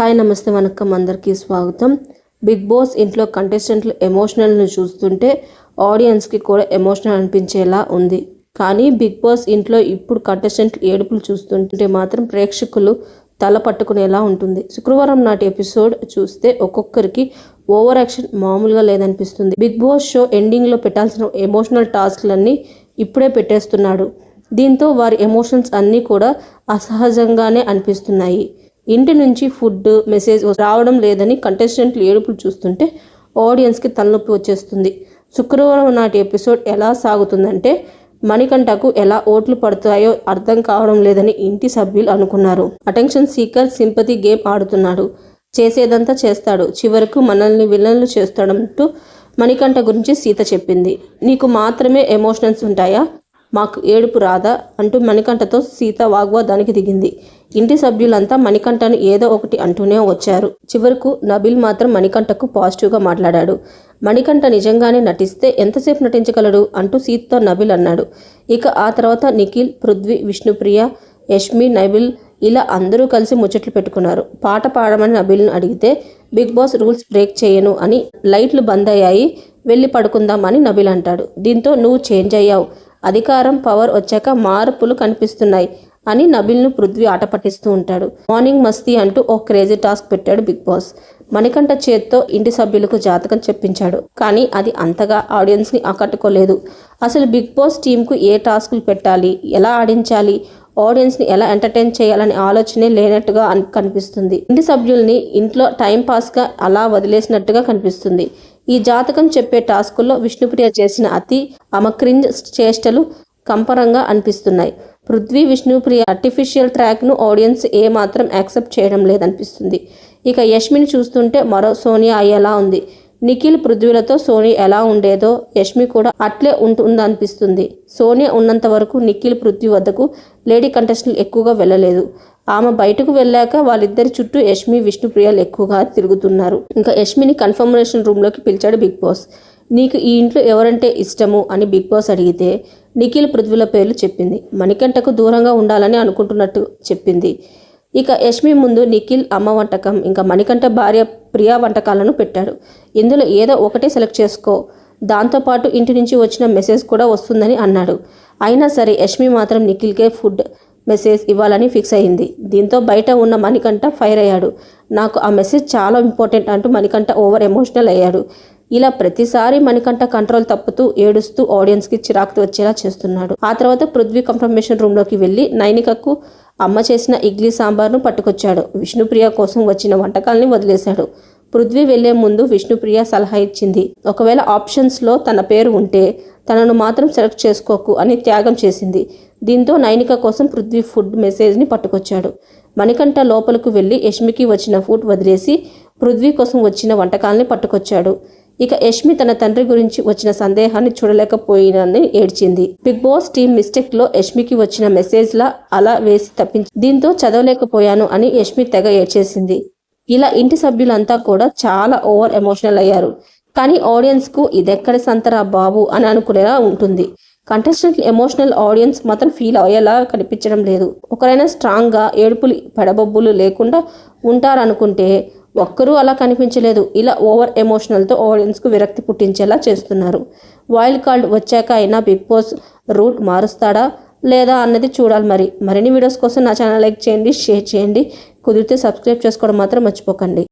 Hi నమస్తే వనక్కం అందరికీ స్వాగతం. బిగ్ బాస్ ఇంట్లో కంటెస్టెంట్లు ఎమోషనల్ను చూస్తుంటే ఆడియన్స్కి కూడా ఎమోషనల్ అనిపించేలా ఉంది. కానీ బిగ్ బాస్ ఇంట్లో ఇప్పుడు కంటెస్టెంట్లు ఏడుపులు చూస్తుంటే మాత్రం ప్రేక్షకులు తల పట్టుకునేలా ఉంటుంది. శుక్రవారం నాటి ఎపిసోడ్ చూస్తే ఒక్కొక్కరికి ఓవర్ యాక్షన్ మామూలుగా లేదనిపిస్తుంది. బిగ్ బాస్ షో ఎండింగ్లో పెట్టాల్సిన ఎమోషనల్ టాస్క్లన్నీ ఇప్పుడే పెట్టేస్తున్నాడు. దీంతో వారి ఎమోషన్స్ అన్నీ కూడా అసహజంగానే అనిపిస్తున్నాయి. ఇంటి నుంచి ఫుడ్ మెసేజ్ రావడం లేదని కంటెస్టెంట్లు ఏడుపులు చూస్తుంటే ఆడియన్స్కి తలనొప్పి వచ్చేస్తుంది. శుక్రవారం నాటి ఎపిసోడ్ ఎలా సాగుతుందంటే మణికంఠకు ఎలా ఓట్లు పడతాయో అర్థం కావడం లేదని ఇంటి సభ్యులు అనుకున్నారు. అటెన్షన్ సీకర్ సింపతి గేమ్ ఆడుతున్నాడు, చేసేదంతా చేస్తాడు, చివరకు మనల్ని విలన్లు చేస్తాడంటూ మణికంఠ గురించి సీత చెప్పింది. నీకు మాత్రమే ఎమోషన్స్ ఉంటాయా, మాకు ఏడుపు రాదా అంటూ మణికంఠతో సీత వాగ్వాదానికి దిగింది. ఇంటి సభ్యులంతా మణికంఠను ఏదో ఒకటి అంటూనే వచ్చారు. చివరకు నబిల్ మాత్రం మణికంఠకు పాజిటివ్గా మాట్లాడాడు. మణికంఠ నిజంగానే నటిస్తే ఎంతసేపు నటించగలడు అంటూ సీతతో నబిల్ అన్నాడు. ఇక ఆ తర్వాత నిఖిల్, పృథ్వీ, విష్ణుప్రియ, యష్మి, నబిల్ ఇలా అందరూ కలిసి ముచ్చట్లు పెట్టుకున్నారు. పాట పాడమని నబిల్ను అడిగితే బిగ్ బాస్ రూల్స్ బ్రేక్ చేయను అని, లైట్లు బంద్ అయ్యాయి, వెళ్ళి పడుకుందామని నబిల్ అంటాడు. దీంతో నువ్వు చేంజ్ అయ్యావు, అధికారం పవర్ వచ్చాక మార్పులు కనిపిస్తున్నాయి అని నబిల్ను పృథ్వీ ఆట పట్టిస్తూ ఉంటాడు. మార్నింగ్ మస్తీ అంటూ ఓ క్రేజీ టాస్క్ పెట్టాడు బిగ్ బాస్. మణికంఠ చేత్తో ఇంటి సభ్యులకు జాతకం చెప్పించాడు. కానీ అది అంతగా ఆడియన్స్ని ఆకట్టుకోలేదు. అసలు బిగ్ బాస్ టీంకు ఏ టాస్కులు పెట్టాలి, ఎలా ఆడించాలి, ఆడియన్స్ని ఎలా ఎంటర్టైన్ చేయాలనే ఆలోచనే లేనట్టుగా కనిపిస్తుంది. ఇంటి సభ్యుల్ని ఇంట్లో టైంపాస్గా అలా వదిలేసినట్టుగా కనిపిస్తుంది. ఈ జాతకం చెప్పే టాస్కుల్లో విష్ణుప్రియ చేసిన క్రింజ్ చేష్టలు కంపరంగా అనిపిస్తున్నాయి. పృథ్వీ, విష్ణుప్రియ ఆర్టిఫిషియల్ ట్రాక్ను ఆడియన్స్ ఏమాత్రం యాక్సెప్ట్ చేయడం లేదనిపిస్తుంది. ఇక యష్మిని చూస్తుంటే మరో సోనియా అయ్యేలా ఉంది. నిఖిల్, పృథ్వీలతో సోనియా ఎలా ఉండేదో యష్మి కూడా అట్లే ఉంటుందనిపిస్తుంది. సోనియా ఉన్నంత వరకు నిఖిల్, పృథ్వీ వద్దకు లేడీ కంటెస్టెంట్లు ఎక్కువగా వెళ్ళలేదు. ఆమె బయటకు వెళ్ళాక వాళ్ళిద్దరి చుట్టూ యష్మి, విష్ణుప్రియలు ఎక్కువగా తిరుగుతున్నారు. ఇంకా యష్మిని కన్ఫర్మేషన్ రూమ్లోకి పిలిచాడు బిగ్ బాస్. నీకు ఈ ఇంట్లో ఎవరంటే ఇష్టము అని బిగ్ బాస్ అడిగితే నిఖిల్, పృథ్వీల పేర్లు చెప్పింది. మణికంఠకు దూరంగా ఉండాలని అనుకుంటున్నట్టు చెప్పింది. ఇక యష్మి ముందు నిఖిల్ అమ్మ వంటకం, ఇంకా మణికంఠ భార్య ప్రియా వంటకాలను పెట్టాడు. ఇందులో ఏదో ఒకటే సెలెక్ట్ చేసుకో, దాంతోపాటు ఇంటి నుంచి వచ్చిన మెసేజ్ కూడా వస్తుందని అన్నాడు. అయినా సరే యష్మి మాత్రం నిఖిల్కే ఫుడ్ మెసేజ్ ఇవ్వాలని ఫిక్స్ అయింది. దీంతో బయట ఉన్న మణికంఠ ఫైర్ అయ్యాడు. నాకు ఆ మెసేజ్ చాలా ఇంపార్టెంట్ అంటూ మణికంఠ ఓవర్ ఎమోషనల్ అయ్యాడు. ఇలా ప్రతిసారి మణికంఠ కంట్రోల్ తప్పుతూ ఏడుస్తూ ఆడియన్స్కి చిరాకు వచ్చేలా చేస్తున్నాడు. ఆ తర్వాత పృథ్వీ కన్ఫర్మేషన్ రూమ్లోకి వెళ్ళి నైనికకు అమ్మ చేసిన ఇడ్లీ సాంబార్ను పట్టుకొచ్చాడు. విష్ణుప్రియ కోసం వచ్చిన వంటకాల్ని వదిలేశాడు. పృథ్వీ వెళ్లే ముందు విష్ణుప్రియ సలహా ఇచ్చింది. ఒకవేళ ఆప్షన్స్లో తన పేరు ఉంటే తనను మాత్రం సెలెక్ట్ చేసుకోకు అని త్యాగం చేసింది. దీంతో నైనిక కోసం పృథ్వీ ఫుడ్ మెసేజ్ని పట్టుకొచ్చాడు. మణికంఠ లోపలకు వెళ్ళి యష్మికి వచ్చిన ఫుడ్ వదిలేసి పృథ్వీ కోసం వచ్చిన వంటకాల్ని పట్టుకొచ్చాడు. ఇక యష్మి తన తండ్రి గురించి వచ్చిన సందేహాన్ని చూడలేకపోయినని ఏడ్చింది. బిగ్ బాస్ టీమ్ మిస్టేక్లో యష్మికి వచ్చిన మెసేజ్లా అలా వేసి తప్పించి దీంతో చదవలేకపోయాను అని యష్మి తెగ ఏడ్చేసింది. ఇలా ఇంటి సభ్యులంతా కూడా చాలా ఓవర్ ఎమోషనల్ అయ్యారు. కానీ ఆడియన్స్కు ఇదెక్కడి సంతరా బాబు అని అనుకునేలా ఉంటుంది. కంటెస్టెంట్లు ఎమోషనల్, ఆడియన్స్ మాత్రం ఫీల్ అయ్యేలా కనిపించడం లేదు. ఒకరైనా స్ట్రాంగ్గా ఏడుపులు పెడబొబ్బులు లేకుండా ఉంటారనుకుంటే ఒక్కరూ అలా కనిపించలేదు. ఇలా ఓవర్ ఎమోషనల్తో ఆడియన్స్కు విరక్తి పుట్టించేలా చేస్తున్నారు. వైల్డ్ కార్డ్ వచ్చాక అయినా బిగ్ బాస్ రూట్ మారుస్తాడా లేదా అన్నది చూడాలి. మరిన్ని వీడియోస్ కోసం నా ఛానల్ లైక్ చేయండి, షేర్ చేయండి, కుదిరితే సబ్స్క్రైబ్ చేసుకోవడం మాత్రం మర్చిపోకండి.